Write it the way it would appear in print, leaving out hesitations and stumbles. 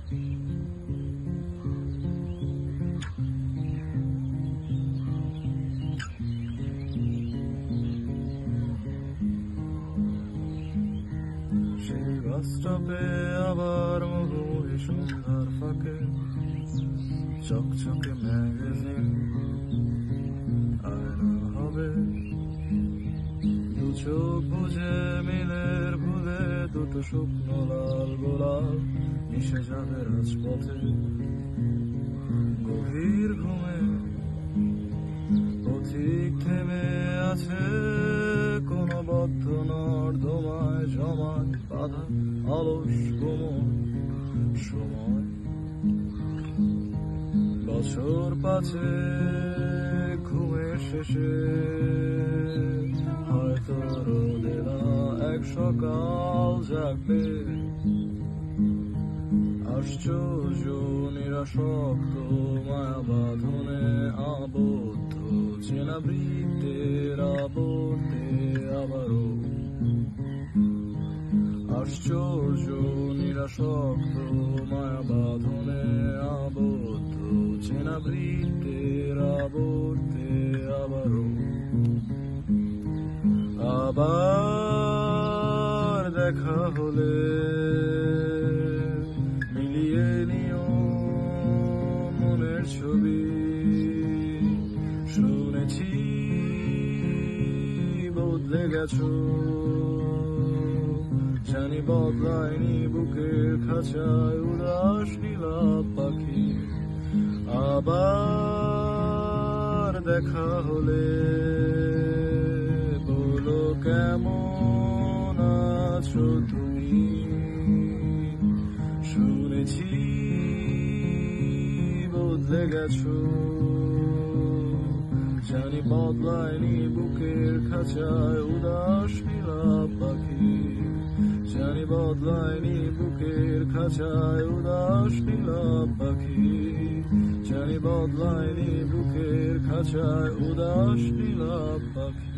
সেই বাসস্টপে আবার মুহুর্মুহু সন্ধ্যার ফাঁকে চকচকে ম্যাগাজিন আয়না হবে, দু চোখ বুঝে মিলের ভুলে দুটো শুকনো লাল গোলাপ মিশে যাবে রাজপথে। গভীর ঘুমে পথিক থেমে আছে কোন বদ্ধ নর্দমায় জমায় বাধা অলস কোমল সময়। বছর পাছে ঘুমের শেষে হয়তো রোদেলা এক সকাল জাগবে, আশ্চর্য নিরাসক্ত মায়া বাঁধনে আবদ্ধ চেনা বৃত্তের আবর্তে আবারও। আশ্চর্য নিরাসক্ত মায়া বাঁধনে আবদ্ধ চেনা বৃত্তের আবর্তে আবারও। আবার দেখা হলে মিলিয়ে নিও মনের ছবি। শুনেছি বদলে গেছো, জানি বদলায়নি বুকের খাঁচায় উদাস নীলাভ পাখি। আবার দেখা হলে বলো কেমন আছো তুমি। শুনেছি বদলে গেছো, জানি বদলায়নি বুকের খাঁচায় উদাস নীলাভ পাখি। জানি বদলায়নি বুকের খাঁচায় উদাস নীলাভ পাখি। জানি বদলায়নি বুকের খাঁচায় উদাস নীলাভ পাখি।